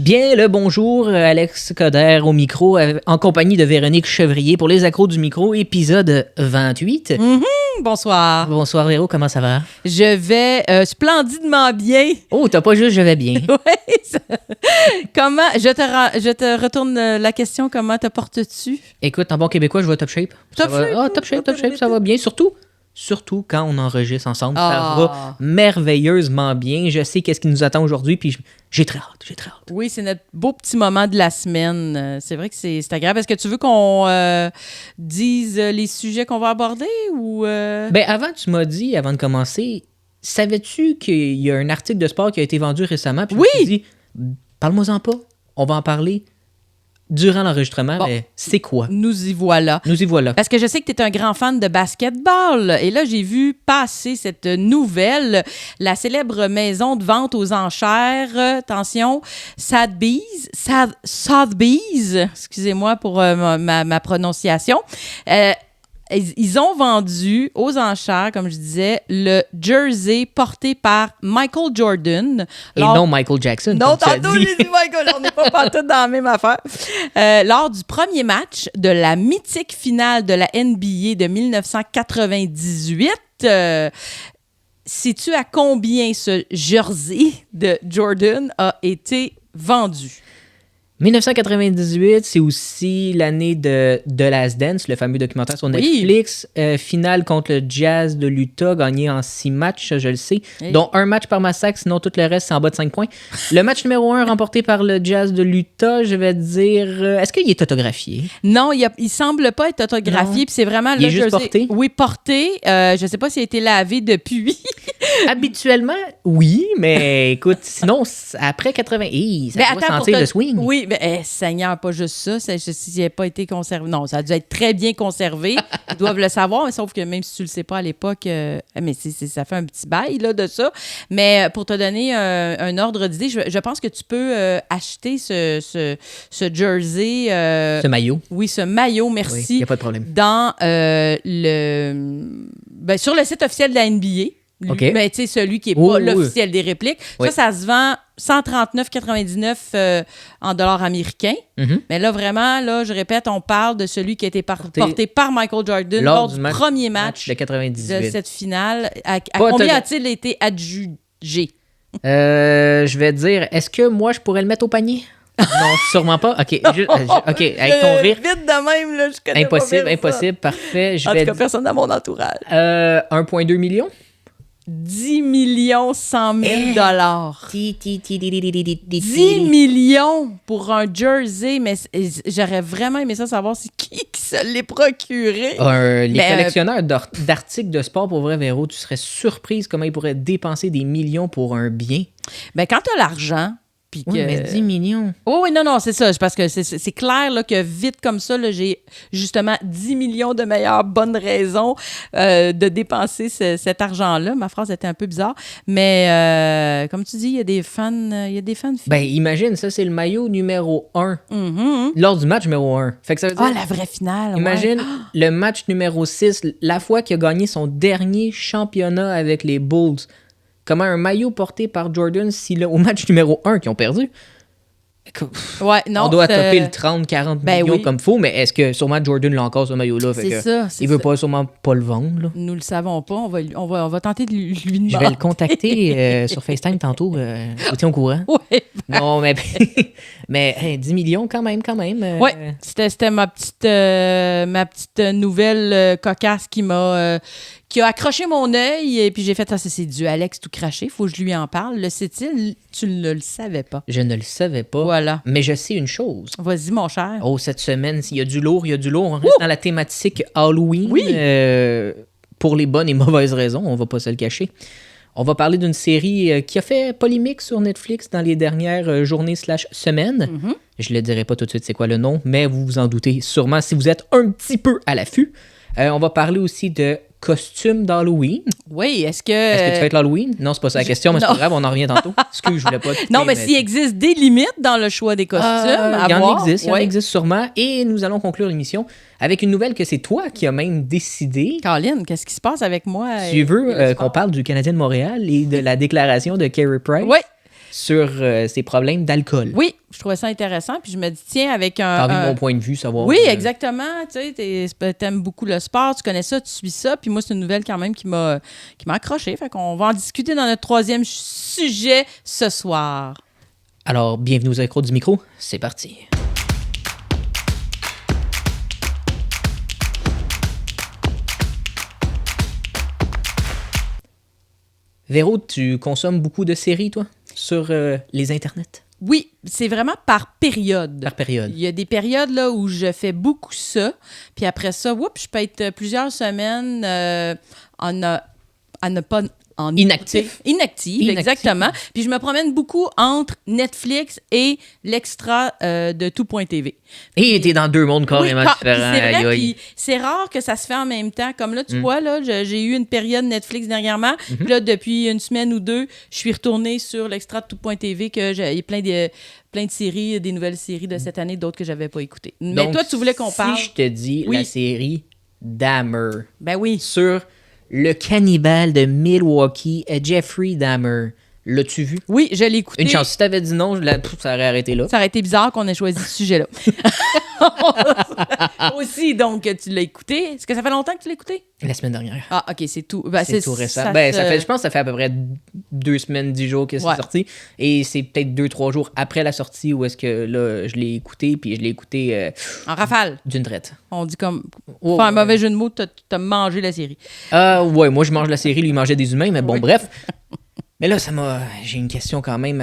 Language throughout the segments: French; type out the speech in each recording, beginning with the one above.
Bien le bonjour, Alex Coder au micro, en compagnie de Véronique Chevrier pour Les Accros du micro, épisode 28. Bonsoir. Bonsoir Véro, comment ça va? Je vais splendidement bien. Oh, t'as pas juste je vais bien. Oui. Comment, je te retourne la question, comment te portes-tu? Écoute, en bon québécois, je vois top shape. Top shape? Top shape, ça va bien. Surtout quand on enregistre ensemble, ça va Ah. merveilleusement bien. Je sais qu'est-ce qui nous attend aujourd'hui, puis j'ai très hâte. Oui, c'est notre beau petit moment de la semaine. C'est vrai que c'est agréable. Est-ce que tu veux qu'on dise les sujets qu'on va aborder ou... Ben avant, tu m'as dit, avant de commencer, savais-tu qu'il y a un article de sport qui a été vendu récemment? Puis Oui! je me suis dit, parle-moi-en pas, on va en parler durant l'enregistrement, Bon. mais c'est quoi? Nous y voilà. Nous y voilà. Parce que je sais que tu es un grand fan de basketball. Et là, j'ai vu passer cette nouvelle, la célèbre maison de vente aux enchères, attention, Sotheby's, excusez-moi pour ma prononciation. Ils ont vendu aux enchères, comme je disais, le jersey porté par Michael Jordan. Et non Michael Jackson, Non, comme tu as tantôt, dit. j'ai dit Michael, on n'est pas partout dans la même affaire. Lors du premier match de la mythique finale de la NBA de 1998, sais-tu à combien ce jersey de Jordan a été vendu? 1998, c'est aussi l'année de The Last Dance, le fameux documentaire sur Netflix. Finale contre le Jazz de l'Utah, gagné en 6 matchs, ça, je le sais, dont un match par massacre, sinon tout le reste, c'est en bas de 5 points. Le match numéro 1 remporté par le Jazz de l'Utah, je vais dire... est-ce qu'il est autographié? Non, il semble pas être autographié, puis c'est vraiment Il le est juste jersey. porté? Oui, porté. Je sais pas s'il a été lavé depuis. Habituellement, oui, mais écoute, sinon, après 80... ça doit sentir le swing. Oui, mais Seigneur, pas juste ça. S'il n'a pas été conservé. Non, ça a dû être très bien conservé. Ils doivent le savoir, mais sauf que même si tu le sais pas à l'époque, mais ça fait un petit bail là, de ça. Mais pour te donner un ordre d'idée, je pense que tu peux acheter ce jersey. Ce maillot. Oui, ce maillot, merci. Oui, il n'y a pas de problème. Dans sur le site officiel de la NBA. OK. Mais tu sais, celui qui n'est pas l'officiel des répliques. Oui. Ça se vend 139,99 en dollars américains. Mm-hmm. Mais là, vraiment, là, je répète, on parle de celui qui a été porté par Michael Jordan lors du premier match de 98. de cette finale. À Pas combien a-t-il été adjugé? Je vais dire, est-ce que moi, je pourrais le mettre au panier? Non, sûrement pas. OK, OK, avec ton rire. Vite de même, là, je connais Impossible, parfait. En tout cas, personne dans mon entourage. 1,2 million? 10 millions 100 000 dollars. 10 10 millions pour un jersey, mais j'aurais vraiment aimé ça savoir c'est qui se l'est procuré. Les collectionneurs d'articles de sport, pour vrai, Véro, tu serais surprise comment ils pourraient dépenser des millions pour un bien. Ben, quand tu as l'argent, puis que... Oui, mais 10 millions. Oh oui, non, c'est ça. Parce que c'est clair là, que vite comme ça, là, j'ai justement 10 millions de meilleures bonnes raisons de dépenser cet argent-là. Ma phrase était un peu bizarre. Mais comme tu dis, il y a des fans Ben, imagine, ça, c'est le maillot numéro 1 Mm-hmm. lors du match numéro 1. Fait que ça veut dire... la vraie finale. Imagine le match numéro 6, la fois qu'il a gagné son dernier championnat avec les Bulls. Comment un maillot porté par Jordan, au match numéro 1 qu'ils ont perdu, Ouais, non, on doit topper le 30-40 millions oui. comme faut, mais est-ce que sûrement Jordan l'a encore, ce maillot-là? C'est ça. Il veut pas sûrement pas le vendre. Là. Nous le savons pas. On va tenter de lui demander. Je vais le contacter sur FaceTime tantôt. Je vous tiens au courant. Oui. Non, mais 10 millions quand même. Oui, c'était ma petite nouvelle cocasse qui a accroché mon œil et puis j'ai fait c'est du Alex tout craché, faut que je lui en parle. Le sait-il? Tu ne le savais pas. Je ne le savais pas. Voilà. Mais je sais une chose. Vas-y, mon cher. Oh, cette semaine, il y a du lourd. On reste dans la thématique Halloween. Oui. Pour les bonnes et mauvaises raisons, on va pas se le cacher. On va parler d'une série qui a fait polémique sur Netflix dans les dernières journées/semaines. Mm-hmm. Je ne le dirai pas tout de suite c'est quoi le nom, mais vous vous en doutez sûrement si vous êtes un petit peu à l'affût. On va parler aussi de costumes d'Halloween. Oui, est-ce que tu fais l'Halloween? Non, c'est pas ça la question, mais c'est pas grave, on en revient tantôt. Excuse, je voulais pas... Non, mais s'il existe des limites dans le choix des costumes, il y en existe sûrement. Et nous allons conclure l'émission avec une nouvelle que c'est toi qui as même décidé. Caroline, qu'est-ce qui se passe avec moi? Tu veux qu'on parle du Canadien de Montréal et de la déclaration de Carey Price? Oui. sur ses problèmes d'alcool. Oui, je trouvais ça intéressant. Puis je me dis, tiens, avec T'as envie de mon point de vue, savoir... Oui, exactement. Tu sais, t'aimes beaucoup le sport, tu connais ça, tu suis ça. Puis moi, c'est une nouvelle quand même qui m'a accroché. Fait qu'on va en discuter dans notre troisième sujet ce soir. Alors, bienvenue aux accros du micro. C'est parti. Véro, tu consommes beaucoup de séries, toi, sur les internets? Oui, c'est vraiment par période. Par période. Il y a des périodes là, où je fais beaucoup ça, puis après ça, je peux être plusieurs semaines à ne pas... Inactif, exactement. Puis je me promène beaucoup entre Netflix et l'extra de tout.tv. Et t'es dans deux mondes carrément différents. C'est vrai, puis c'est rare que ça se fait en même temps. Comme là, tu vois, là, j'ai eu une période Netflix dernièrement. Puis là, depuis une semaine ou deux, je suis retournée sur l'extra de tout.tv, il y a plein de séries, des nouvelles séries de cette année, d'autres que j'avais pas écoutées. Mais donc, toi, tu voulais qu'on parle... Si je te dis la série Dahmer. Ben oui. Sur le cannibale de Milwaukee, Jeffrey Dahmer. L'as-tu vu? Oui, je l'ai écouté. Une chance. Si t'avais dit non, ça aurait arrêté là. Ça aurait été bizarre qu'on ait choisi ce sujet-là. Aussi, donc, tu l'as écouté. Est-ce que ça fait longtemps que tu l'as écouté? La semaine dernière. Ah, OK, c'est tout. Ben, c'est tout récent. Je pense que ça fait à peu près 2 semaines, 10 jours que c'est sorti. Et c'est peut-être 2-3 jours après la sortie où est-ce que là, je l'ai écouté. Puis je l'ai écouté... en rafale. D'une traite. On dit comme... Faire un mauvais jeu de mots, t'as mangé la série. Ouais, moi, je mange la série. Lui, il mangeait des humains. Mais bon, bref. Mais là, j'ai une question quand même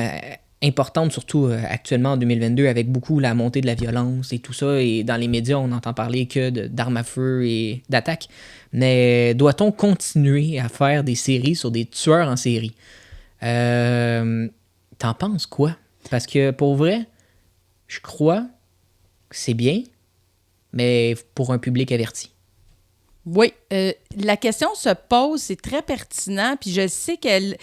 importante, surtout actuellement en 2022, avec beaucoup la montée de la violence et tout ça. Et dans les médias, on n'entend parler que d'armes à feu et d'attaques. Mais doit-on continuer à faire des séries sur des tueurs en série? T'en penses quoi? Parce que pour vrai, je crois que c'est bien, mais pour un public averti. Oui, la question se pose, c'est très pertinent, puis je sais qu'elle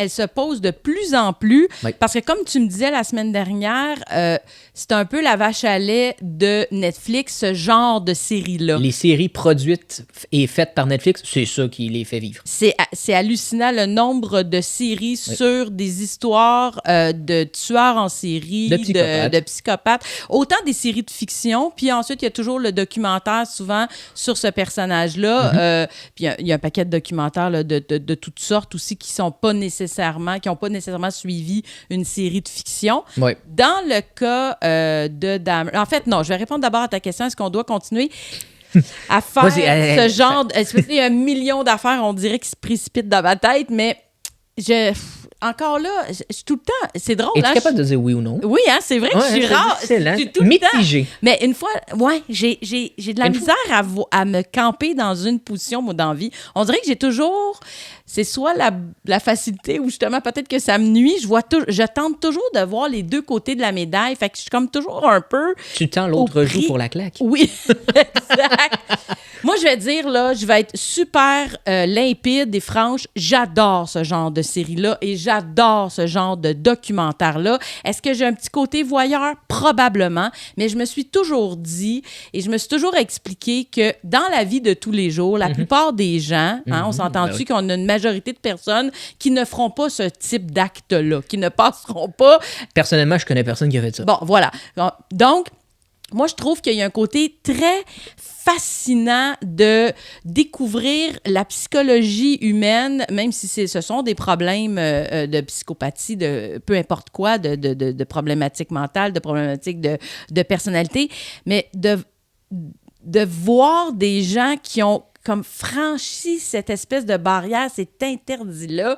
se pose de plus en plus, parce que comme tu me disais la semaine dernière, c'est un peu la vache à lait de Netflix, ce genre de série-là. Les séries produites et faites par Netflix, c'est ça qui les fait vivre. C'est hallucinant le nombre de séries sur des histoires de tueurs en série, de psychopathes. Autant des séries de fiction, puis ensuite, il y a toujours le documentaire souvent sur ce personnage-là. Puis il y a un paquet de documentaires là, de toutes sortes aussi qui n'ont pas nécessairement suivi une série de fiction. Oui. Dans le cas de Dahmer... En fait, non, je vais répondre d'abord à ta question. Est-ce qu'on doit continuer à faire ce genre... Il y a un million d'affaires, on dirait, qui se précipitent dans ma tête, mais encore là, je suis tout le temps... C'est drôle, es-tu capable de dire oui ou non? Oui, hein, c'est vrai que je suis rare. Je suis tout mitigé. Le temps. Mais une fois, j'ai de la misère à me camper dans une position, moi, dans la vie. On dirait que j'ai toujours... C'est soit la facilité ou justement peut-être que ça me nuit. Je tente toujours de voir les deux côtés de la médaille. Fait que je suis comme toujours un peu... Tu tends l'autre joue pour la claque. Oui, exact. Moi, je vais dire, là, je vais être super limpide et franche. J'adore ce genre de série-là et j'adore ce genre de documentaire-là. Est-ce que j'ai un petit côté voyeur? Probablement. Mais je me suis toujours dit et je me suis toujours expliqué que dans la vie de tous les jours, la plupart des gens, on s'entend-tu qu'on a une majorité de personnes qui ne feront pas ce type d'acte-là, qui ne passeront pas... Personnellement, je connais personne qui a fait ça. Bon, voilà. Donc, moi, je trouve qu'il y a un côté très fascinant de découvrir la psychologie humaine, même si ce sont des problèmes de psychopathie, de peu importe quoi, de problématiques mentales, de problématiques de personnalité, mais de voir des gens qui ont comme franchi cette espèce de barrière, cet interdit-là.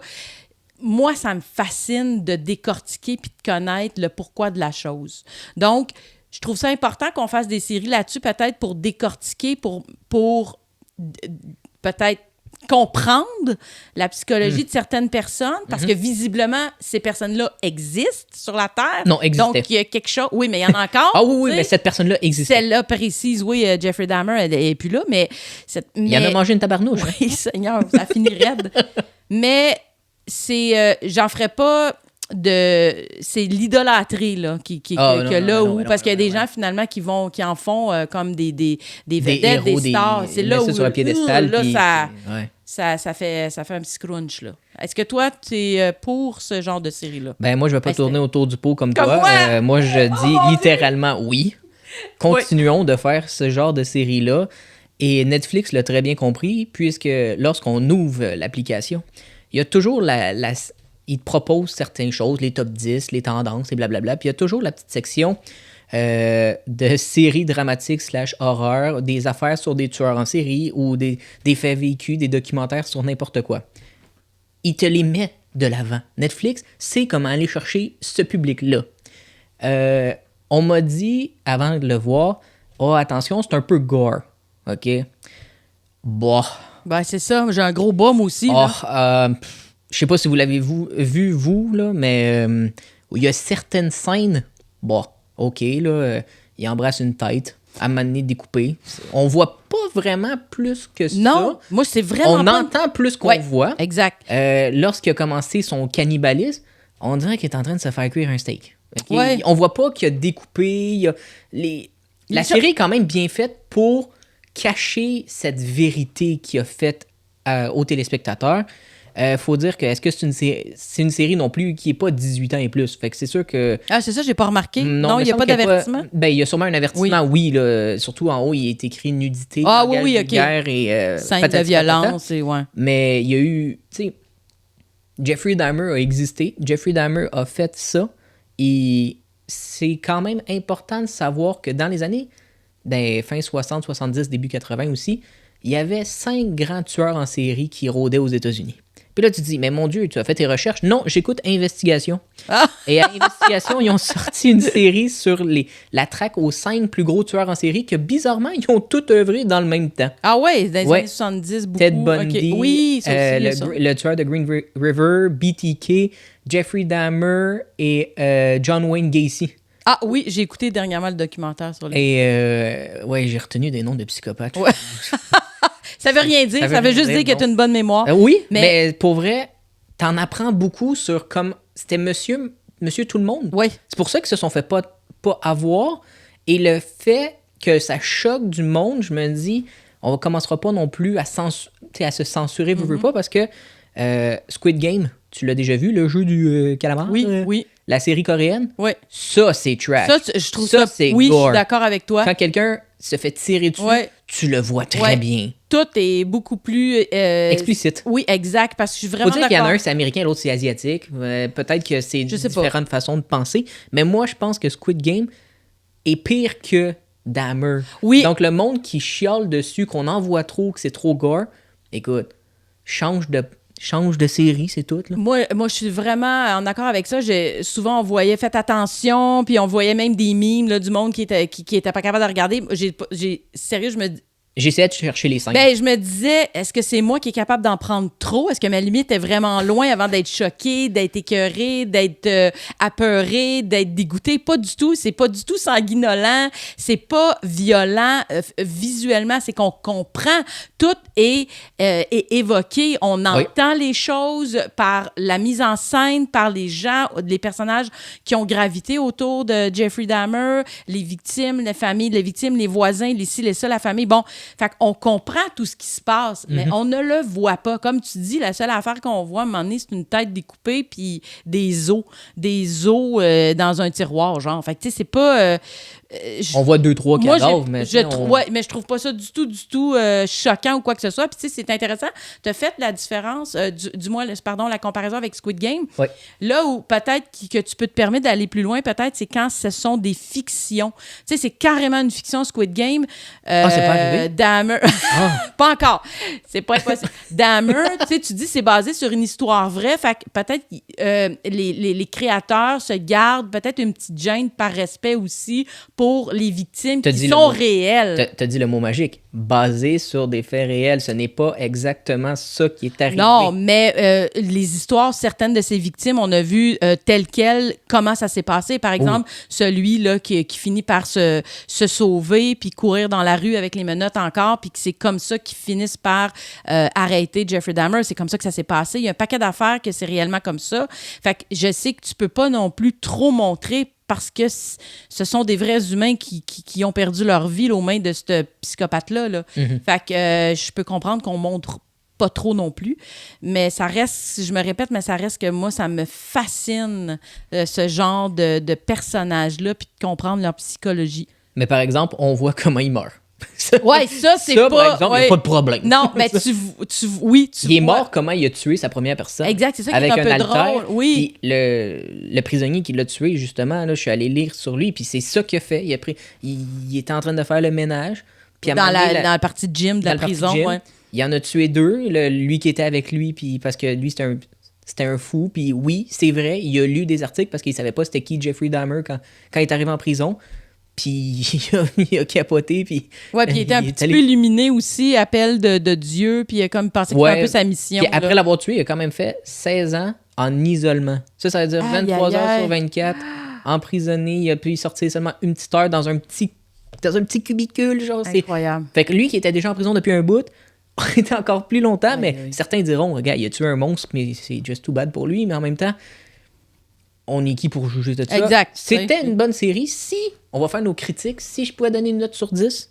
Moi, ça me fascine de décortiquer puis de connaître le pourquoi de la chose. Donc, je trouve ça important qu'on fasse des séries là-dessus, peut-être pour décortiquer, pour peut-être comprendre la psychologie de certaines personnes, parce que visiblement, ces personnes-là existent sur la Terre. Non, existaient. Donc, il y a quelque chose... Oui, mais il y en a encore. Ah oui, mais cette personne-là existe. Celle-là précise, oui, Jeffrey Dahmer, elle n'est plus là, mais... Il en a mangé une tabarnouche. Oui, Seigneur, ça finit raide. Mais j'en ferais pas... c'est l'idolâtrie là parce qu'il y a des gens finalement qui en font comme des vedettes, des stars. C'est là où sur un piédestal, là, ça fait un petit crunch, là. Est-ce que toi, tu es pour ce genre de série-là? Ben, moi, je vais pas tourner autour du pot comme toi. toi. Moi, je dis littéralement oui. Continuons de faire ce genre de série-là. Et Netflix l'a très bien compris, puisque lorsqu'on ouvre l'application, il y a toujours il te propose certaines choses, les top 10, les tendances et blablabla. Puis il y a toujours la petite section de séries dramatiques / horreur, des affaires sur des tueurs en série ou des faits vécus, des documentaires sur n'importe quoi. Il te les met de l'avant. Netflix sait comment aller chercher ce public-là. On m'a dit, avant de le voir, « Oh, attention, c'est un peu gore. » OK? Bon. Ben, c'est ça. J'ai un gros bas, moi aussi. Je sais pas si vous l'avez vu, vous, là, mais il y a certaines scènes, bon, OK, là, il embrasse une tête, à un moment donné découpée. On voit pas vraiment plus que ça. Non, moi, c'est vraiment On entend plus qu'on voit. Exact. Lorsqu'il a commencé son cannibalisme, on dirait qu'il est en train de se faire cuire un steak. Okay? Ouais. On voit pas qu'il a découpé. La série est quand même bien faite pour cacher cette vérité qu'il a faite aux téléspectateurs. Faut dire que est-ce que c'est une série non plus qui n'est pas 18 ans et plus. Fait que c'est sûr que... Ah, c'est ça, j'ai pas remarqué. Non, il n'y a pas d'avertissement? Ben, il y a sûrement un avertissement, oui. Là, surtout en haut, il est écrit nudité, vulgaire et... scène de violence, et ouais. Mais il y a eu... Tu sais, Jeffrey Dahmer a existé. Jeffrey Dahmer a fait ça. Et c'est quand même important de savoir que dans les années... fin 60, 70, début 80 aussi, il y avait 5 grands tueurs en série qui rôdaient aux États-Unis. Puis là, tu te dis, mais mon Dieu, tu as fait tes recherches? Non, j'écoute Investigation. Et à Investigation, ils ont sorti une série sur la traque aux 5 plus gros tueurs en série que, bizarrement, ils ont tous œuvré dans le même temps. Ah ouais, dans les années 70, beaucoup. Ted Bundy, okay. Oui, ça aussi, le tueur de Green River, BTK, Jeffrey Dahmer et John Wayne Gacy. Ah oui, j'ai écouté dernièrement le documentaire sur les... Et j'ai retenu des noms de psychopathes. Ouais. Ça veut rien dire, ça veut juste dire que tu as une bonne mémoire. Oui, mais pour vrai, t'en apprends beaucoup sur comme... C'était monsieur tout le monde. Oui. C'est pour ça qu'ils se sont fait pas avoir. Et le fait que ça choque du monde, je me dis, on ne commencera pas non plus à se censurer, veux pas, parce que Squid Game, tu l'as déjà vu, le jeu du calamar? Oui. La série coréenne? Oui. Ça, c'est trash. Ça, je trouve ça c'est oui, gore. Je suis d'accord avec toi. Quand quelqu'un se fait tirer dessus, tu le vois très bien. Tout est beaucoup plus... explicite. Oui, exact, parce que je suis vraiment d'accord. Faut dire qu'il y en a un, c'est américain, l'autre, c'est asiatique. Peut-être que c'est différentes façons de penser. Mais moi, je pense que Squid Game est pire que Dahmer. Oui. Donc, le monde qui chiale dessus, qu'on en voit trop, que c'est trop gore, écoute, change de série, c'est tout. Là. Moi, je suis vraiment en accord avec ça. Souvent, on voyait « Faites attention », puis on voyait même des mimes là, du monde qui était pas capable de regarder. Sérieux, j'essayais de chercher les 5. Ben, je me disais, est-ce que c'est moi qui est capable d'en prendre trop? Est-ce que ma limite est vraiment loin avant d'être choquée, d'être écœurée, d'être apeurée, d'être dégoûtée? Pas du tout. C'est pas du tout sanguinolent. C'est pas violent visuellement. C'est qu'on comprend. Tout est évoqué. On entend les choses par la mise en scène, par les gens, les personnages qui ont gravité autour de Jeffrey Dahmer, les victimes, les familles, les victimes, les voisins, les ci, les ça, la famille. Bon, fait qu'on comprend tout ce qui se passe, mais on ne le voit pas. Comme tu dis, la seule affaire qu'on voit à un moment donné, c'est une tête découpée puis des os dans un tiroir, genre. Fait que, tu sais, c'est pas... on voit 2-3 cadavres, mais... mais je trouve pas ça du tout choquant ou quoi que ce soit. Puis, tu sais, c'est intéressant. Tu as fait la différence, du moins, la comparaison avec Squid Game. Oui. Là où peut-être que tu peux te permettre d'aller plus loin, peut-être, c'est quand ce sont des fictions. Tu sais, c'est carrément une fiction, Squid Game. C'est pas arrivé? Dahmer. Pas encore. C'est pas impossible. Dahmer, tu sais, tu dis c'est basé sur une histoire vraie. Fait que peut-être les créateurs se gardent peut-être une petite gêne par respect aussi pour les victimes qui sont réelles. T'as dit le mot magique. Basé sur des faits réels. Ce n'est pas exactement ça qui est arrivé. Non, mais les histoires, certaines de ces victimes, on a vu telles quelles, comment ça s'est passé. Par exemple, celui-là qui finit par se sauver puis courir dans la rue avec les menottes encore, puis que c'est comme ça qu'ils finissent par arrêter Jeffrey Dahmer. C'est comme ça que ça s'est passé. Il y a un paquet d'affaires que c'est réellement comme ça. Fait que je sais que tu peux pas non plus trop montrer parce que ce sont des vrais humains qui ont perdu leur vie aux mains de ce psychopathe-là. Là. Mm-hmm. Fait que je peux comprendre qu'on montre pas trop non plus. Mais ça reste, je me répète, mais ça reste que moi, ça me fascine ce genre de personnages-là, puis de comprendre leur psychologie. Mais par exemple, on voit comment il meurt. Ouais, ça, c'est ça, pas... par exemple, il n'y a pas de problème. Non, mais tu il est mort comment il a tué sa première personne. Exact, c'est ça qui avec est un peu haltère, drôle. Oui. Puis le prisonnier qui l'a tué, justement, là, je suis allé lire sur lui, puis c'est ça qu'il a fait. Il était en train de faire le ménage. Puis Dans la partie de gym de la prison, ouais. Il en a tué 2, lui qui était avec lui, puis parce que lui, c'était un fou. Puis oui, c'est vrai, il a lu des articles parce qu'il savait pas c'était qui Jeffrey Dahmer quand il est arrivé en prison. Puis il a capoté. Puis ouais, puis il était un petit peu illuminé aussi, appel de Dieu, puis il a comme pensé qu'il fait un peu sa mission. Puis après l'avoir tué, il a quand même fait 16 ans en isolement. Ça veut dire 23 heures sur 24, emprisonné. Il a pu sortir seulement une petite heure dans un petit cubicule. Genre, incroyable. Fait que lui qui était déjà en prison depuis un bout, était encore plus longtemps, mais certains diront, regarde, il a tué un monstre, mais c'est just too bad pour lui, mais en même temps, on est qui pour juger de ça? Exact. C'était une bonne série. Si, on va faire nos critiques, si je pouvais donner une note sur 10,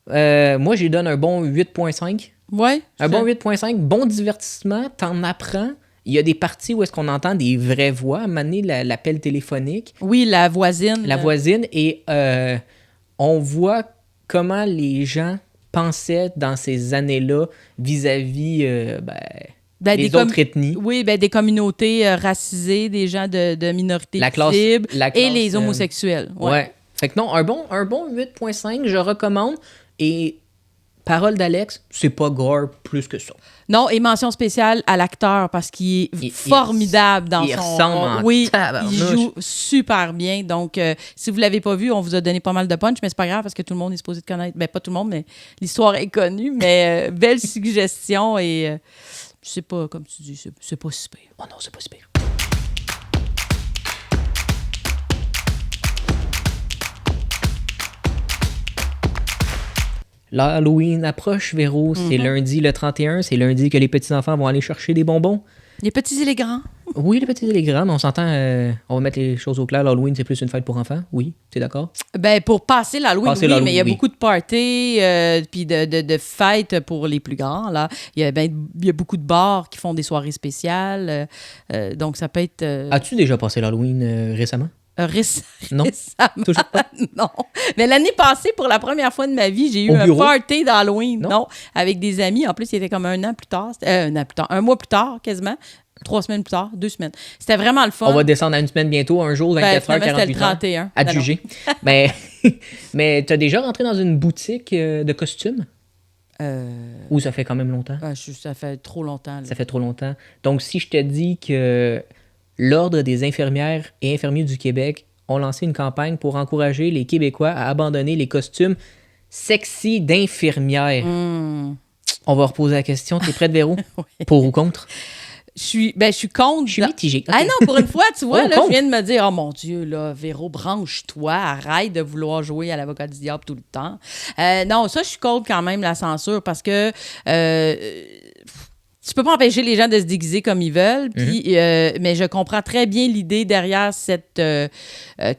moi, j'y donne un bon 8.5. Ouais. Un bon 8.5, bon divertissement, t'en apprends. Il y a des parties où est-ce qu'on entend des vraies voix, à un moment donné, l'appel téléphonique. Oui, la voisine. La voisine, et on voit comment les gens pensaient dans ces années-là vis-à-vis les autres ethnies. Oui, des communautés racisées, des gens de minorités cibles et les homosexuels. Ouais. Fait que non, un bon 8.5, je recommande. Et parole d'Alex, c'est pas gore plus que ça. Non, et mention spéciale à l'acteur parce qu'il est formidable dans il son... ressemble Oui, il joue super bien. Donc, si vous l'avez pas vu, on vous a donné pas mal de punch, mais c'est pas grave parce que tout le monde est supposé de connaître. Ben, pas tout le monde, mais l'histoire est connue. Mais belle suggestion et je sais pas, comme tu dis, c'est pas si pire. Oh non, c'est pas si pire. L'Halloween approche, Véro. C'est lundi le 31. C'est lundi que les petits-enfants vont aller chercher des bonbons. Les petits et les grands. Oui, les petits et les grands, mais on s'entend... on va mettre les choses au clair. L'Halloween, c'est plus une fête pour enfants. Oui, t'es d'accord? Ben, pour passer l'Halloween, mais il y a beaucoup de parties puis de fêtes pour les plus grands. Là. Il y a beaucoup de bars qui font des soirées spéciales. Donc, ça peut être... As-tu déjà passé l'Halloween récemment? Non, toujours pas? Non. Mais l'année passée, pour la première fois de ma vie, j'ai eu un party d'Halloween. Non, avec des amis. En plus, il était comme un mois plus tard, quasiment. 3 semaines plus tard, 2 semaines. C'était vraiment le fun. On va descendre à une semaine bientôt, un jour, 24 heures, 48 c'était le 31. Heures. À juger. Mais t'as déjà rentré dans une boutique de costumes? Ou ça fait quand même longtemps? Ça fait trop longtemps. Là. Ça fait trop longtemps. Donc, si je te dis que l'Ordre des infirmières et infirmiers du Québec ont lancé une campagne pour encourager les Québécois à abandonner les costumes sexy d'infirmières. On va reposer la question. T'es prête, Véro? Oui. Pour ou contre? Je suis contre. Je suis mitigée. Okay. Ah non, pour une fois, tu vois, là, je viens de me dire, oh mon Dieu, là, Véro, branche-toi, arrête de vouloir jouer à l'avocat du diable tout le temps. Non, ça, je suis contre quand même la censure parce que tu peux pas empêcher les gens de se déguiser comme ils veulent, puis, mais je comprends très bien l'idée derrière cette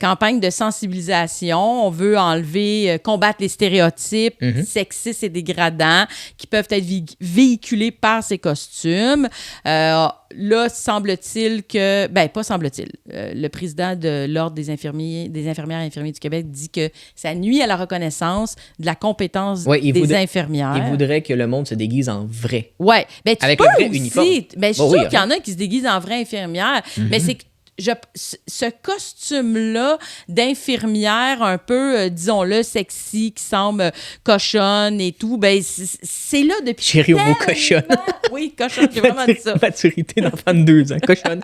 campagne de sensibilisation. On veut combattre les stéréotypes sexistes et dégradants qui peuvent être véhiculés par ces costumes. Là, semble-t-il que... Ben, pas semble-t-il. Le président de l'Ordre des infirmières et infirmiers du Québec dit que ça nuit à la reconnaissance de la compétence des infirmières. Il voudrait que le monde se déguise en vrai. Oui. Ben, avec un vrai uniforme. Ben, je suis sûre qu'il y en a qui se déguisent en vraie infirmière, mais c'est que ce costume-là d'infirmière un peu, disons-le, sexy, qui semble cochonne et tout, ben c'est là depuis Chérie au mot cochonne. Oui, cochonne, j'ai vraiment dit ça. Maturité d'enfant de 2 ans, cochonne.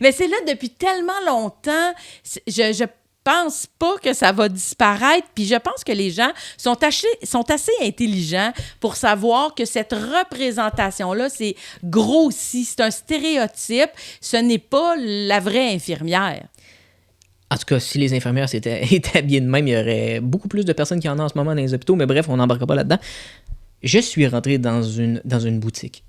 Mais c'est là depuis tellement longtemps. Je pense pas que ça va disparaître. Puis je pense que les gens sont assez intelligents pour savoir que cette représentation-là, c'est grossi. C'est un stéréotype. Ce n'est pas la vraie infirmière. En tout cas, si les infirmières étaient habillées de même, il y aurait beaucoup plus de personnes qui en ont en ce moment dans les hôpitaux. Mais bref, on n'embarquera pas là-dedans. Je suis rentré dans une boutique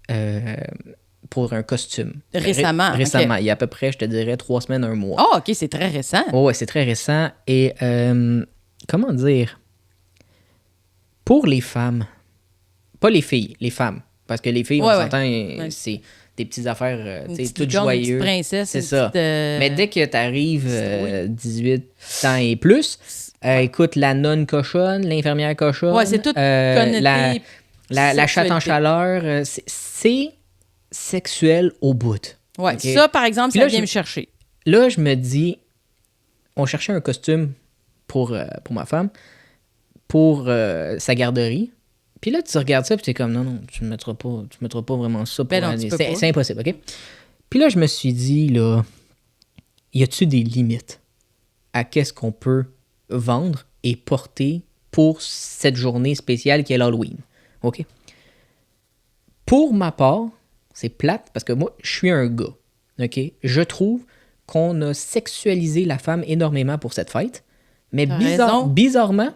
pour un costume. Récemment? Récemment. Okay. Il y a à peu près, je te dirais, 3 semaines, 1 mois. Ah, OK, c'est très récent. Oh, ouais, c'est très récent. Et comment dire? Pour les femmes, pas les filles, les femmes. Parce que les filles, on s'entend, c'est des petites affaires, toutes joyeuses. Une petite princesse. C'est ça. Mais dès que tu arrives 18 ans et plus, écoute, la nonne cochonne, l'infirmière cochonne, c'est tout connoté la chatte en chaleur, c'est sexuel au bout. Ouais, ça, par exemple, ça vient me chercher. Là, je me dis, on cherchait un costume pour ma femme, pour sa garderie. Puis là, tu regardes ça, puis tu es comme, non, tu ne mettras pas vraiment ça pour c'est impossible, OK? Puis là, je me suis dit, là, y a-tu des limites à qu'est-ce qu'on peut vendre et porter pour cette journée spéciale qui est l'Halloween? OK? Pour ma part, c'est plate, parce que moi, je suis un gars, OK? Je trouve qu'on a sexualisé la femme énormément pour cette fête, mais bizarrement,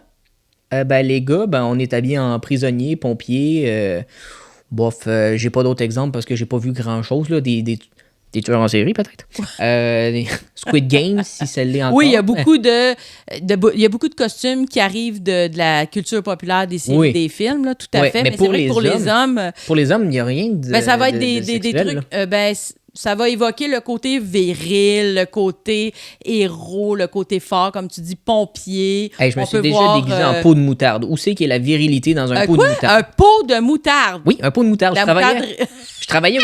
les gars, on est habillés en prisonnier, pompier. J'ai pas d'autres exemples parce que j'ai pas vu grand-chose. Là, des tueurs en série, peut-être. Squid Game, si ça l'est encore. Oui, il y a beaucoup de costumes qui arrivent de la culture populaire des séries, des films, là, tout à fait. Mais c'est vrai que pour les hommes... Pour les hommes, il n'y a rien de ça va être des trucs... ça va évoquer le côté viril, le côté héros, le côté fort, comme tu dis, pompier. Hey, je me suis déjà déguisé en pot de moutarde. Où c'est qu'il y a la virilité dans un pot de moutarde? Un pot de moutarde? Oui, un pot de moutarde. Je travaillais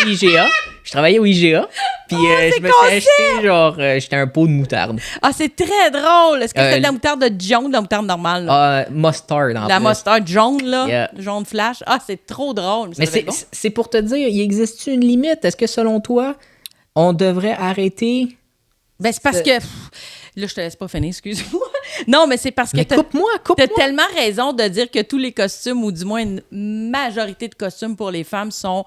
au IGA. Puis je me suis acheté, j'étais un pot de moutarde. Ah, c'est très drôle. Est-ce que c'était de la moutarde jaune ou de la moutarde normale? Mustard, en la plus. mustard jaune, là. Jaune flash. Ah, c'est trop drôle. Mais c'est pour te dire, il existe une limite? Est-ce que, selon toi, on devrait arrêter? C'est parce que... Là, je te laisse pas finir, excuse-moi. Non, mais c'est parce que coupe-moi. T'as tellement raison de dire que tous les costumes, ou du moins une majorité de costumes pour les femmes, sont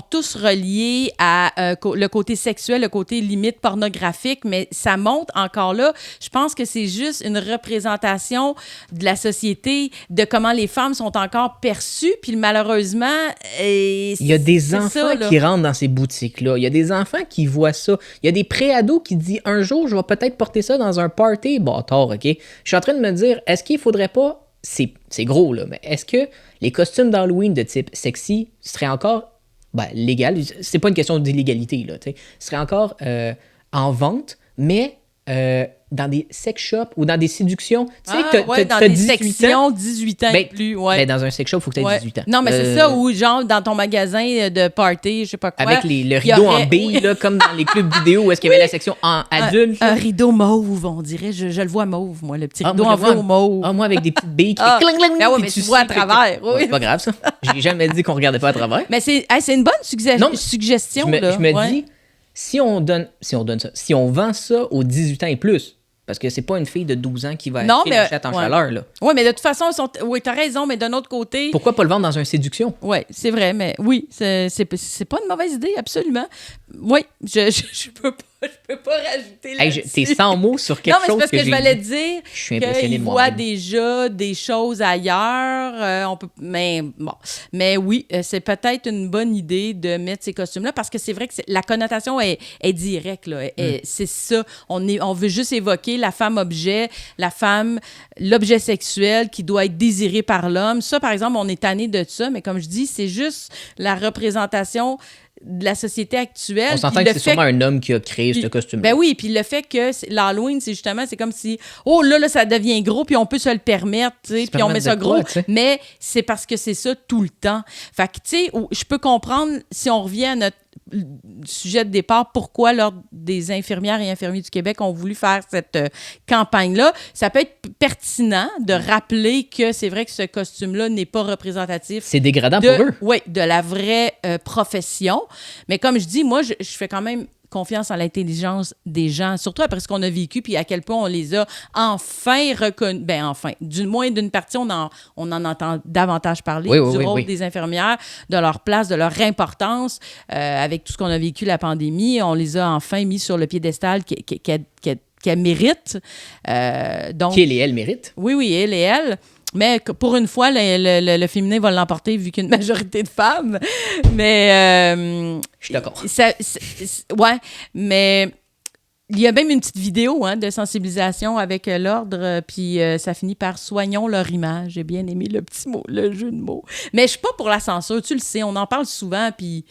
tous reliés à le côté sexuel, le côté limite pornographique, mais ça montre encore là, je pense que c'est juste une représentation de la société, de comment les femmes sont encore perçues, puis malheureusement... il y a des enfants qui rentrent dans ces boutiques-là. Il y a des enfants qui voient ça. Il y a des pré-ados qui disent « Un jour, je vais peut-être porter ça dans un party. » Bâtard, OK? Je suis en train de me dire, est-ce qu'il faudrait pas... C'est gros, là, mais est-ce que les costumes d'Halloween de type sexy seraient encore légal? C'est pas une question d'illégalité, là, tu sais. Seraient encore en vente, mais... dans des sex shops ou dans des séductions. Tu sais, dans des sections 18 ans et plus. Mais dans un sex shop, il faut que tu aies 18 ans. Non, mais c'est ça, ou genre dans ton magasin de party, je sais pas quoi. Avec le rideau en bille, là, comme dans les clubs vidéo où est-ce qu'il y avait la section en adulte. Un rideau mauve, on dirait. Je le vois mauve, moi, le petit rideau en velours mauve. Moi, avec des petites billes qui cling, cling, ah ouais, mais tu vois à travers. C'est pas grave, ça. J'ai jamais dit qu'on regardait pas à travers. Mais c'est une bonne suggestion, là. Je me dis, si on vend ça aux 18 ans et plus, parce que c'est pas une fille de 12 ans qui va acheter la chatte en chaleur, là. Oui, mais de toute façon, t'as raison, mais d'un autre côté... Pourquoi pas le vendre dans un séduction? Oui, c'est vrai, mais oui, c'est pas une mauvaise idée, absolument. Oui, je peux pas rajouter là-dessus. T'es sans mots sur quelque chose que j'ai... Non, mais c'est parce que je voulais dire je suis impressionné qu'il voit déjà des choses ailleurs. Mais oui, c'est peut-être une bonne idée de mettre ces costumes-là parce que c'est vrai que la connotation est directe, là. C'est ça. On veut juste évoquer la femme-objet, l'objet sexuel qui doit être désiré par l'homme. Ça, par exemple, on est tanné de ça, mais comme je dis, c'est juste la représentation de la société actuelle. On s'entend que c'est sûrement un homme qui a créé ce costume-là. Ben oui, puis le fait que l'Halloween, c'est comme si, là, ça devient gros, puis on peut se le permettre, tu sais, puis on met ça gros. Mais c'est parce que c'est ça tout le temps. Fait que, tu sais, je peux comprendre, si on revient à notre sujet de départ, pourquoi l'Ordre des infirmières et infirmiers du Québec ont voulu faire cette campagne-là. Ça peut être pertinent de rappeler que c'est vrai que ce costume-là n'est pas représentatif. C'est dégradant pour eux. Oui, de la vraie profession. Mais comme je dis, moi, je fais quand même confiance en l'intelligence des gens, surtout après ce qu'on a vécu, puis à quel point on les a enfin reconnus. Ben enfin, du moins d'une partie, on en entend davantage parler du rôle des infirmières, de leur place, de leur importance. Avec tout ce qu'on a vécu, la pandémie, on les a enfin mis sur le piédestal qu'elles méritent. Qu'elle et elle méritent. Oui, elle et elle. Mais pour une fois, le féminin va l'emporter vu qu'il y a une majorité de femmes. Mais... je suis d'accord. Ouais, mais Il y a même une petite vidéo de sensibilisation avec l'ordre, puis ça finit par « Soignons leur image ». J'ai bien aimé le petit mot, le jeu de mots. Mais je suis pas pour la censure, tu le sais, on en parle souvent, puis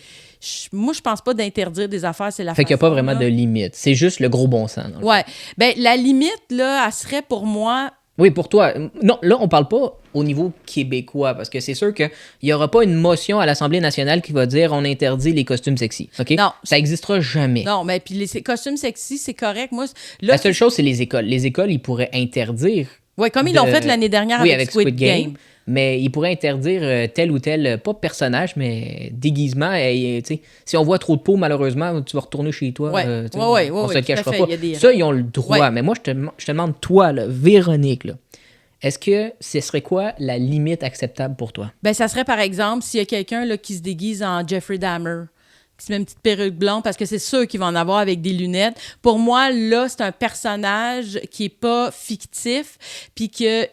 moi, je pense pas d'interdire des affaires, c'est la Fait qu'il n'y a pas vraiment de limite, c'est juste le gros bon sens. Ouais, bien, la limite, là, elle serait pour moi... Oui, pour toi. Non, là, on parle pas au niveau québécois, parce que c'est sûr qu'il n'y aura pas une motion à l'Assemblée nationale qui va dire on interdit les costumes sexy. OK? Non. Ça n'existera jamais. Non, mais puis les costumes sexy, c'est correct. Moi, la seule chose, c'est les écoles. Les écoles, ils pourraient interdire. Oui, comme ils l'ont fait l'année dernière avec Squid Game. Mais ils pourraient interdire tel ou tel, pas personnage, mais déguisement. Si on voit trop de peau, malheureusement, tu vas retourner chez toi. On se le cachera pas. Ça, ils ont le droit. Ouais. Mais moi, je te demande, toi, là, Véronique, là, est-ce que ce serait quoi la limite acceptable pour toi? Ben, ça serait, par exemple, s'il y a quelqu'un là, qui se déguise en Jeffrey Dahmer, qui se met une petite perruque blanche, parce que c'est sûr qu'il va en avoir avec des lunettes. Pour moi, là, c'est un personnage qui n'est pas fictif, puis que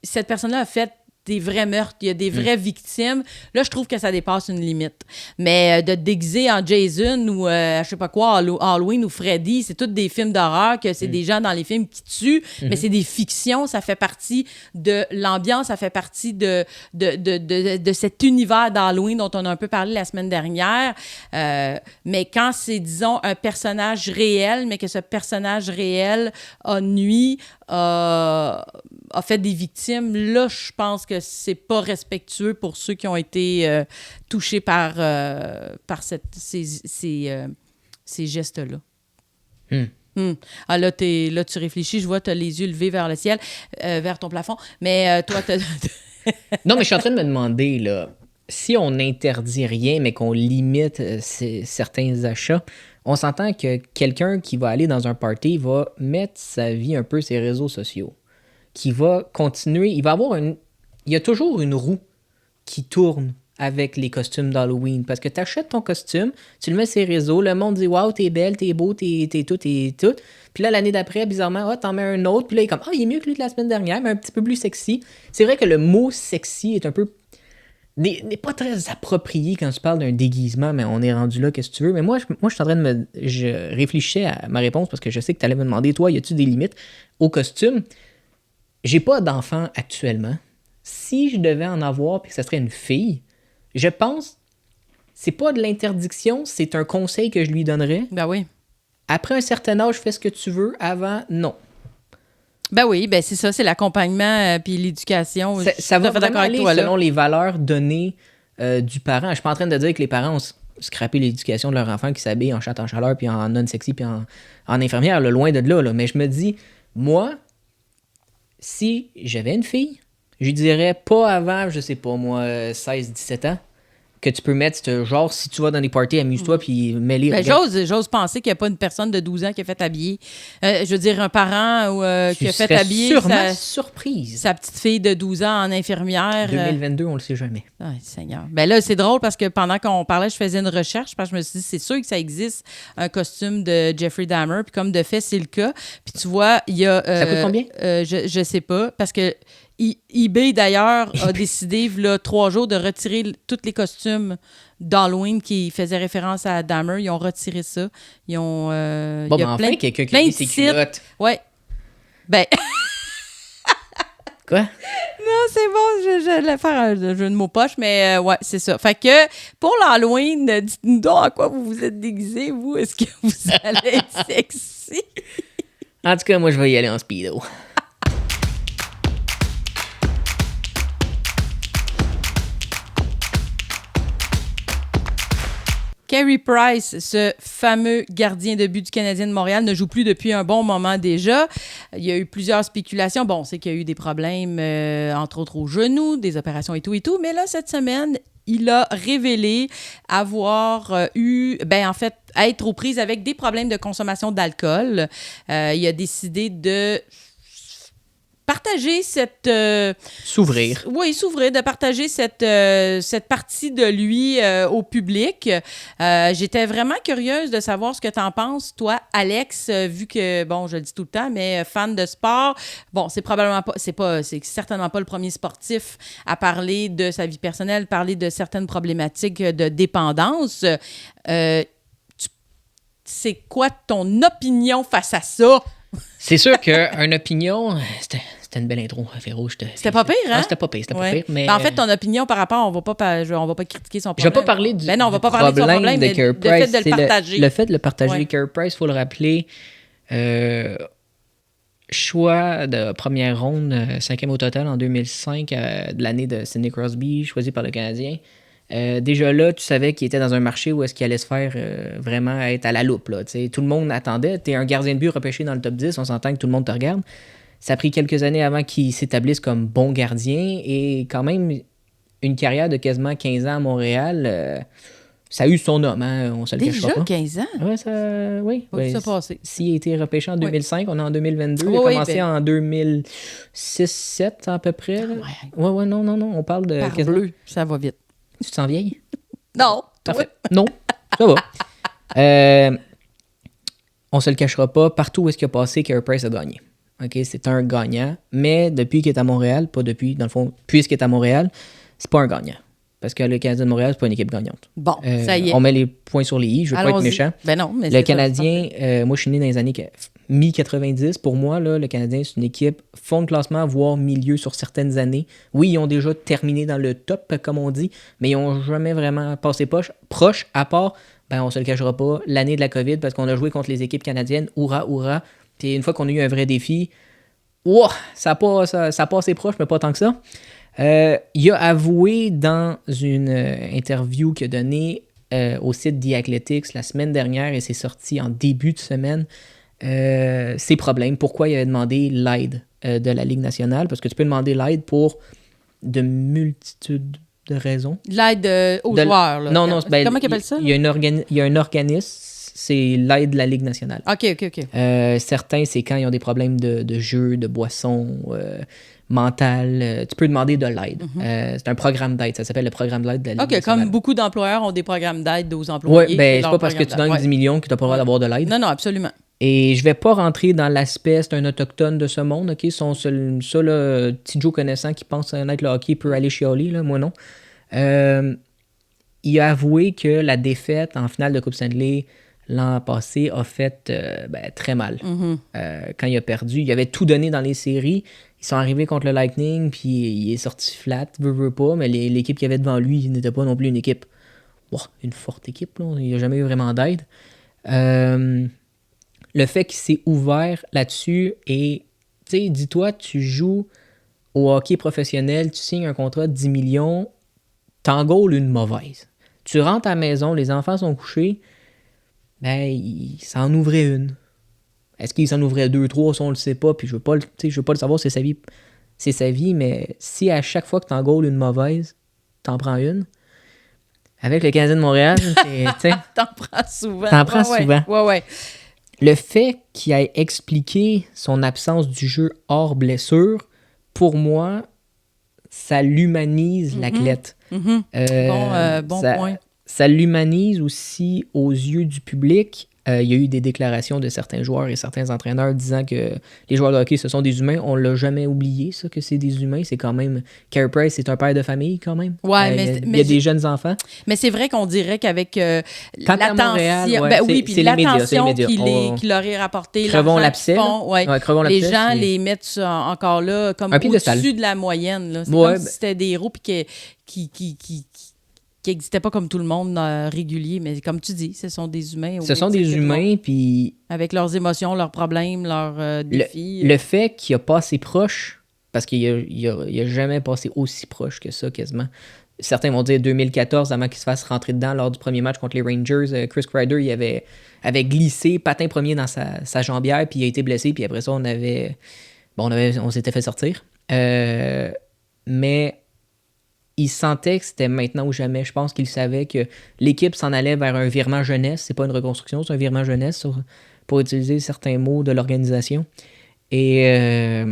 cette personne-là a fait des vrais meurtres, il y a des vraies victimes. Là, je trouve que ça dépasse une limite. Mais de te déguiser en Jason ou, je sais pas quoi, Halloween ou Freddy, c'est tous des films d'horreur, que c'est des gens dans les films qui tuent, mais c'est des fictions, ça fait partie de l'ambiance, ça fait partie de cet univers d'Halloween dont on a un peu parlé la semaine dernière. Mais quand c'est, disons, un personnage réel, mais que ce personnage réel a nuit, a fait des victimes, là, je pense que c'est pas respectueux pour ceux qui ont été touchés par ces gestes-là. Ah, là, tu réfléchis, je vois, tu as les yeux levés vers le ciel, vers ton plafond, mais toi, Non, mais je suis en train de me demander, là, si on n'interdit rien, mais qu'on limite certains achats, on s'entend que quelqu'un qui va aller dans un party va mettre sa vie un peu sur ses réseaux sociaux, qui va continuer, il y a toujours une roue qui tourne avec les costumes d'Halloween, parce que tu achètes ton costume, tu le mets sur les réseaux, le monde dit « Wow, t'es belle, t'es beau, t'es tout, t'es tout ». Puis là, l'année d'après, bizarrement, t'en mets un autre, puis là, il est comme « Ah, il est mieux que lui de la semaine dernière, mais un petit peu plus sexy ». C'est vrai que le mot « sexy » est un peu... n'est pas très approprié quand tu parles d'un déguisement, mais on est rendu là, qu'est-ce que tu veux. Mais moi, je suis en train de je réfléchissais à ma réponse, parce que je sais que tu allais me demander, toi, y a-tu des limites au costume? J'ai pas d'enfant actuellement. Si je devais en avoir, puis que ça serait une fille, je pense, c'est pas de l'interdiction, c'est un conseil que je lui donnerais. Ben oui. Après un certain âge, fais ce que tu veux. Avant, non. Ben oui, ben c'est ça, c'est l'accompagnement puis l'éducation. Ça va vraiment aller selon les valeurs données du parent. Je suis pas en train de dire que les parents ont scrappé l'éducation de leur enfant qui s'habille en chatte en chaleur, puis en non-sexy, puis en infirmière, là, loin de là. Mais je me dis, moi, si j'avais une fille, je lui dirais pas avant, je sais pas moi, 16-17 ans, que tu peux mettre, genre, si tu vas dans des parties, amuse-toi, puis mets-les. Ben, j'ose penser qu'il n'y a pas une personne de 12 ans qui a fait habiller. Je veux dire, un parent qui a fait habiller surprise. Sa petite fille de 12 ans en infirmière. 2022, on le sait jamais. Ah, Seigneur. Ben là, c'est drôle parce que pendant qu'on parlait, je faisais une recherche parce que je me suis dit, c'est sûr que ça existe, un costume de Jeffrey Dahmer. Puis comme de fait, c'est le cas. Puis tu vois, il y a... ça coûte combien? Je sais pas, parce que eBay, d'ailleurs, a décidé, là, 3 jours, de retirer tous les costumes d'Halloween qui faisaient référence à Dahmer. Ils ont retiré ça. Ils ont... bon, ben enfin, quelqu'un qui dit ses culottes. Ouais. Ben... Quoi? Non, c'est bon, je vais faire un jeu de mots poche, mais ouais, c'est ça. Fait que, pour l'Halloween, dites-nous donc à quoi vous vous êtes déguisés, vous. Est-ce que vous allez être sexy? En tout cas, moi, je vais y aller en speedo. Carey Price, ce fameux gardien de but du Canadien de Montréal, ne joue plus depuis un bon moment déjà. Il y a eu plusieurs spéculations. Bon, on sait qu'il y a eu des problèmes, entre autres au genou, des opérations et tout. Mais là, cette semaine, il a révélé avoir être aux prises avec des problèmes de consommation d'alcool. Il a décidé de partager s'ouvrir. Oui, s'ouvrir, de partager cette partie de lui au public. J'étais vraiment curieuse de savoir ce que tu en penses, toi, Alex, vu que, bon, je le dis tout le temps, mais fan de sport. Bon, c'est certainement pas le premier sportif à parler de sa vie personnelle, parler de certaines problématiques de dépendance. c'est quoi ton opinion face à ça? C'est sûr qu'une opinion, c'était une belle intro, Véro. C'était pas pire, hein? Ah, c'était pas pire. Mais... Ben, en fait, ton opinion par rapport, on va pas critiquer son problème. Je vais pas parler du, on va pas parler de son problème, mais Carey Price, le fait de le partager. Le fait de le partager, Carey Price, il faut le rappeler, choix de première ronde, 5e au total en 2005, de l'année de Sidney Crosby, choisi par le Canadien. Déjà là, tu savais qu'il était dans un marché où est-ce qu'il allait se faire vraiment être à la loupe. Là, tout le monde attendait. Tu es un gardien de but repêché dans le top 10, on s'entend que tout le monde te regarde. Ça a pris quelques années avant qu'il s'établisse comme bon gardien et quand même une carrière de quasiment 15 ans à Montréal. Ça a eu son homme, hein, on se le cachera pas. Déjà 15 ans? Ouais, oui. Pas vu ça passer. S'il a été repêché en 2005, on est en 2022. Il a commencé en 2006-2007 à peu près. Là. Ouais, non, on parle de... Bleu, ça va vite. Tu te sens vieille? Non. Parfait. Non, ça va. On se le cachera pas, partout où est-ce qu'il a passé, Carey Price a gagné. OK, c'est un gagnant, mais depuis qu'il est à Montréal, pas depuis, dans le fond, puisqu'il est à Montréal, c'est pas un gagnant. Parce que le Canadien de Montréal, c'est pas une équipe gagnante. Bon, ça y est. On met les points sur les i, je veux pas être méchant. Ben non, mais le Canadien, moi je suis né dans les années mi-90. Pour moi, là, le Canadien, c'est une équipe fond de classement, voire milieu sur certaines années. Oui, ils ont déjà terminé dans le top, comme on dit, mais ils n'ont jamais vraiment passé proche, à part, on se le cachera pas, l'année de la COVID, parce qu'on a joué contre les équipes canadiennes, hurrah. Puis une fois qu'on a eu un vrai défi, ça passait proche, mais pas tant que ça. Il a avoué dans une interview qu'il a donnée au site The Athletics la semaine dernière, et c'est sorti en début de semaine, ses problèmes, pourquoi il avait demandé l'aide de la Ligue nationale, parce que tu peux demander l'aide pour de multitudes de raisons. L'aide aux joueurs. Là. Non, comment ils appellent ça? Il y a un organisme, c'est l'aide de la Ligue nationale. OK. Certains, c'est quand ils ont des problèmes de jeu, de boisson, mental. Tu peux demander de l'aide. C'est un programme d'aide. Ça s'appelle le programme d'aide de la Ligue nationale. Comme beaucoup d'employeurs ont des programmes d'aide aux employés. Oui, c'est pas parce que tu donnes 10 millions que tu n'as pas le droit d'avoir de l'aide. Non, absolument. Et je vais pas rentrer dans l'aspect, c'est un autochtone de ce monde, OK? Ça, là, petit Joe connaissant qui pense connaître le hockey peut aller chialer, là, moi non. Il a avoué que la défaite en finale de Coupe Stanley l'an passé a fait très mal. Quand il a perdu, il avait tout donné dans les séries. Ils sont arrivés contre le Lightning, puis il est sorti flat, veut pas, mais l'équipe qu'il y avait devant lui n'était pas non plus une équipe, une forte équipe, là. Il n'a jamais eu vraiment d'aide. Le fait qu'il s'est ouvert là-dessus et, tu sais, dis-toi, tu joues au hockey professionnel, tu signes un contrat de 10 millions, t'en gaules une mauvaise. Tu rentres à la maison, les enfants sont couchés, il s'en ouvrait une. Est-ce qu'il s'en ouvrait 2, 3, ça on le sait pas, puis je veux pas le savoir, c'est sa vie, mais si à chaque fois que t'en gaules une mauvaise, t'en prends une, avec le Canadien de Montréal, t'en prends souvent. T'en prends souvent. Ouais. Le fait qu'il ait expliqué son absence du jeu hors blessure, pour moi, ça l'humanise, l'athlète. Bon point. Ça l'humanise aussi aux yeux du public. Il y a eu des déclarations de certains joueurs et certains entraîneurs disant que les joueurs de hockey, ce sont des humains. On l'a jamais oublié, ça, que c'est des humains. C'est quand même... Carey Price, c'est un père de famille, quand même. Ouais, il y a des jeunes enfants. Mais c'est vrai qu'on dirait qu'avec l'attention... puis l'attention qui leur est rapportée, crevons l'abcès. Les gens les mettent encore là comme au-dessus de la moyenne. Là. C'est comme si c'était des héros puis qui n'existaient pas comme tout le monde régulier, mais comme tu dis, ce sont des humains. Ce sont des humains, puis... Avec leurs émotions, leurs problèmes, leurs défis. Le fait qu'il a passé proche, parce qu'il a jamais passé aussi proche que ça, quasiment. Certains vont dire 2014, avant qu'il se fasse rentrer dedans lors du premier match contre les Rangers. Chris Kreider, il avait glissé, patin premier dans sa jambière, puis il a été blessé, puis après ça, on s'était fait sortir. Mais... il sentait que c'était maintenant ou jamais. Je pense qu'il savait que l'équipe s'en allait vers un virement jeunesse. C'est pas une reconstruction, c'est un virement jeunesse pour utiliser certains mots de l'organisation. Et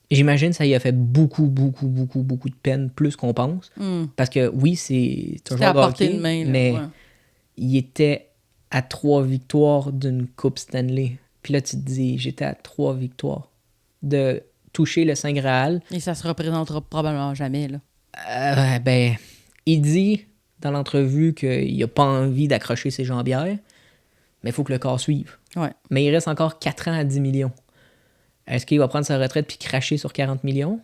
j'imagine que ça y a fait beaucoup de peine, plus qu'on pense. Parce que oui, c'est un joueur de hockey, de main, là, mais il était à 3 victoires d'une Coupe Stanley. Puis là, tu te dis, j'étais à 3 victoires de... toucher le Saint Graal. Et ça se représentera probablement jamais, là. Il dit dans l'entrevue qu'il n'a pas envie d'accrocher ses jambières, mais il faut que le corps suive. Ouais. Mais il reste encore 4 ans à 10 millions. Est-ce qu'il va prendre sa retraite puis cracher sur 40 millions?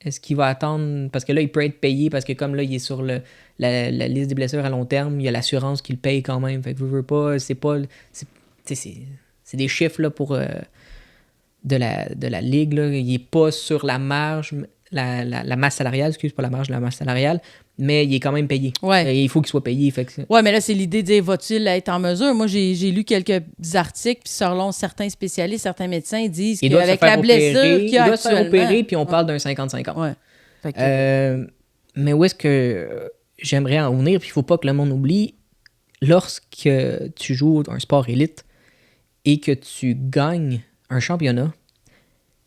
Est-ce qu'il va attendre... Parce que là, il peut être payé parce que comme là, il est sur la liste des blessures à long terme, il y a l'assurance qui le paye quand même. Fait que veux pas... C'est des chiffres là, pour de la ligue. Là. Il n'est pas sur la marge, la masse salariale, pas la marge, la masse salariale, mais il est quand même payé. Ouais. Il faut qu'il soit payé. Fait que... Oui, mais là, c'est l'idée de dire, va-t-il être en mesure? Moi, j'ai lu quelques articles, puis selon certains spécialistes, certains médecins disent qu'avec la blessure qu'il y a il doit actuellement... se faire opérer, puis on parle d'un 50-50. Ouais. Mais où est-ce que j'aimerais en venir? Puis il ne faut pas que le monde oublie, lorsque tu joues un sport élite et que tu gagnes un championnat,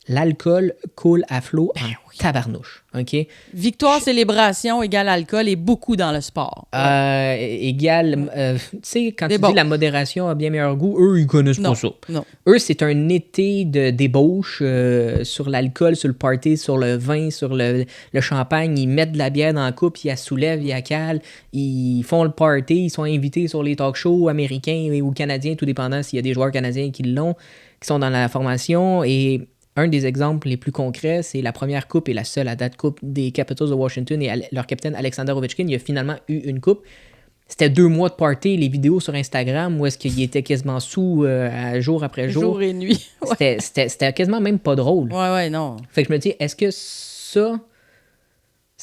l'alcool coule à flot en tabarnouche. OK? Victoire, célébration égale alcool et beaucoup dans le sport. Égale... tu sais, quand tu dis la modération a bien meilleur goût, eux, ils connaissent pas ça. Non. Eux, c'est un été de débauche sur l'alcool, sur le party, sur le vin, sur le champagne. Ils mettent de la bière dans la coupe, ils la soulèvent, ils la calent. Ils font le party, ils sont invités sur les talk shows américains ou canadiens, tout dépendant s'il y a des joueurs canadiens qui sont dans la formation. Et... un des exemples les plus concrets, c'est la première coupe et la seule à date coupe des Capitals de Washington et leur capitaine Alexander Ovechkin. Il a finalement eu une coupe. C'était 2 mois de party, les vidéos sur Instagram où est-ce qu'il était quasiment sous jour après jour. Jour et nuit. Ouais. C'était quasiment même pas drôle. Ouais, non. Fait que je me dis, est-ce que ça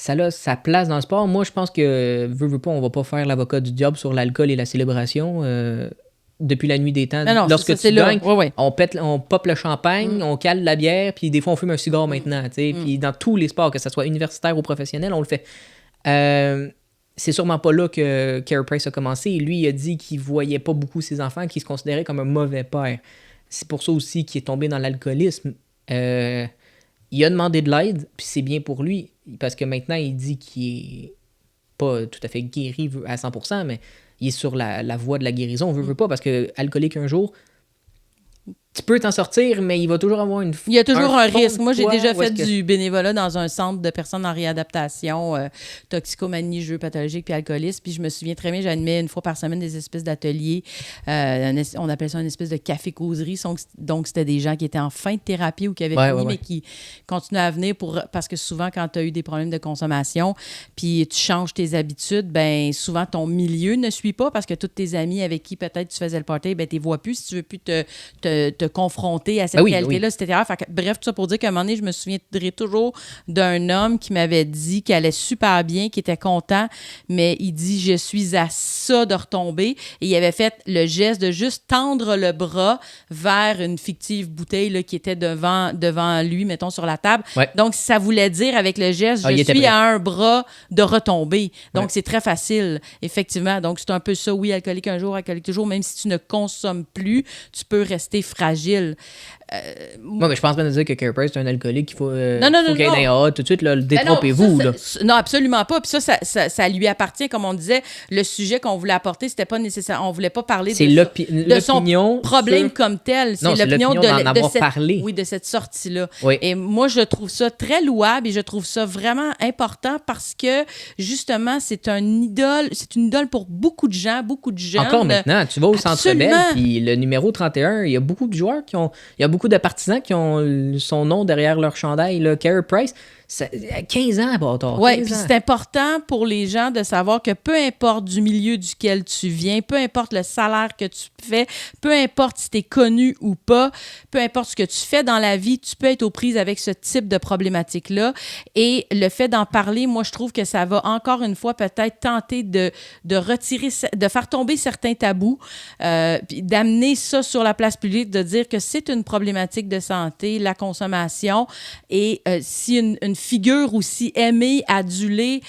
a sa place dans le sport? Moi, je pense que, veux pas, on va pas faire l'avocat du diable sur l'alcool et la célébration. Depuis la nuit des temps. Non, lorsque tu gagnes, ouais. on pop le champagne, on cale la bière, puis des fois on fume un cigare maintenant. Puis dans tous les sports, que ce soit universitaire ou professionnel, on le fait. C'est sûrement pas là que Carey Price a commencé. Et lui, il a dit qu'il voyait pas beaucoup ses enfants, qu'il se considérait comme un mauvais père. C'est pour ça aussi qu'il est tombé dans l'alcoolisme. Il a demandé de l'aide, puis c'est bien pour lui, parce que maintenant, il dit qu'il est pas tout à fait guéri à 100%, mais il est sur la voie de la guérison. On veut pas, parce que alcoolique un jour, tu peux t'en sortir, mais il va toujours avoir il y a toujours un risque. Moi, j'ai déjà fait du bénévolat dans un centre de personnes en réadaptation, toxicomanie, jeux pathologiques puis alcoolisme. Puis je me souviens très bien, j'animais une fois par semaine des espèces d'ateliers. On appelait ça une espèce de café-causerie. Donc, c'était des gens qui étaient en fin de thérapie ou qui avaient fini, mais qui continuaient à venir parce que souvent, quand tu as eu des problèmes de consommation puis tu changes tes habitudes, ben souvent, ton milieu ne suit pas parce que tous tes amis avec qui peut-être tu faisais le party, ben tu les vois plus si tu veux plus te confronter à cette réalité-là, etc. Fait que, bref, tout ça pour dire qu'à un moment donné, je me souviendrai toujours d'un homme qui m'avait dit qu'il allait super bien, qu'il était content, mais il dit « je suis à ça de retomber ». Et il avait fait le geste de juste tendre le bras vers une fictive bouteille là, qui était devant lui, mettons, sur la table. Ouais. Donc, ça voulait dire avec le geste « je suis à un bras de retomber ». Donc, c'est très facile, effectivement. Donc, c'est un peu ça, oui, alcoolique un jour, alcoolique toujours. Même si tu ne consommes plus, tu peux rester fragile. Moi, mais je pense pas de dire que Carey Price est un alcoolique qu'il faut, faut qu'il aille dans tout de suite, détrompez-vous. Non, absolument pas. Puis ça lui appartient, comme on disait. Le sujet qu'on voulait apporter, c'était pas nécessaire. On voulait pas parler de son problème comme tel. C'est l'opinion de cette sortie-là. Oui. Et moi, je trouve ça très louable et je trouve ça vraiment important parce que, justement, c'est une idole pour beaucoup de gens, beaucoup de jeunes. Encore maintenant, tu vas au Centre Bell, puis le numéro 31, il y a beaucoup de joueurs il y a beaucoup de partisans qui ont son nom derrière leur chandail. Carey Price, 15 ans, bâtard. Oui, puis c'est important pour les gens de savoir que peu importe du milieu duquel tu viens, peu importe le salaire que tu fais, peu importe si tu es connu ou pas, peu importe ce que tu fais dans la vie, tu peux être aux prises avec ce type de problématique-là. Et le fait d'en parler, moi, je trouve que ça va encore une fois peut-être tenter de retirer, de faire tomber certains tabous, puis d'amener ça sur la place publique, de dire que c'est une problématique de santé, la consommation, et si une figure aussi aimée, adulée,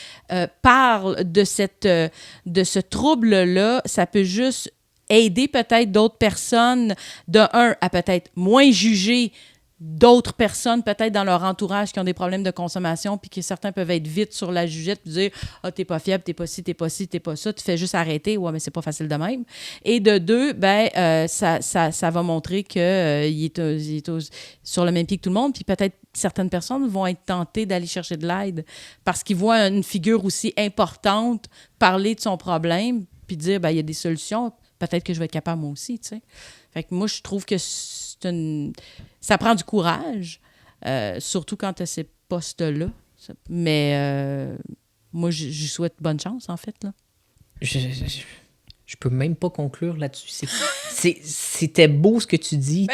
parle de ce trouble-là, ça peut juste aider peut-être d'autres personnes, à peut-être moins juger d'autres personnes peut-être dans leur entourage qui ont des problèmes de consommation puis que certains peuvent être vite sur la jugette puis dire « Ah, t'es pas fiable, t'es pas ci, t'es pas ci, t'es pas ça, tu fais juste arrêter. » Ouais, mais c'est pas facile de même. Et de deux, ça va montrer qu'il est sur le même pied que tout le monde puis peut-être certaines personnes vont être tentées d'aller chercher de l'aide parce qu'ils voient une figure aussi importante parler de son problème puis dire « il y a des solutions. » peut-être que je vais être capable moi aussi, tu sais. Fait que moi, je trouve que ça prend du courage, surtout quand tu as ces postes-là. Mais moi, je souhaite bonne chance, en fait, là. Je peux même pas conclure là-dessus. C'était beau ce que tu dis.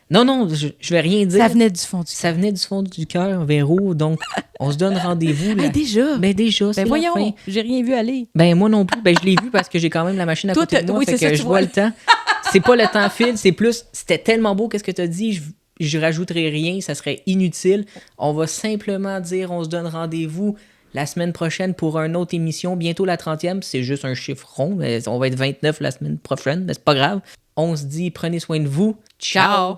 Non, je vais rien dire. Ça venait du fond du cœur. Ça venait du fond du cœur, Véro. Donc, on se donne rendez-vous. Là. Déjà? Déjà, c'est voyons, la fin. J'ai rien vu aller. Moi non plus. Je l'ai vu parce que j'ai quand même la machine à côté de moi. Oui, fait que je vois le temps. C'est pas le temps file, c'est plus... C'était tellement beau, qu'est-ce que tu as dit? Je rajouterai rien, ça serait inutile. On va simplement dire, on se donne rendez-vous la semaine prochaine pour une autre émission. Bientôt la 30e, c'est juste un chiffre rond. Mais on va être 29 la semaine prochaine, mais c'est pas grave. On se dit, prenez soin de vous. Ciao!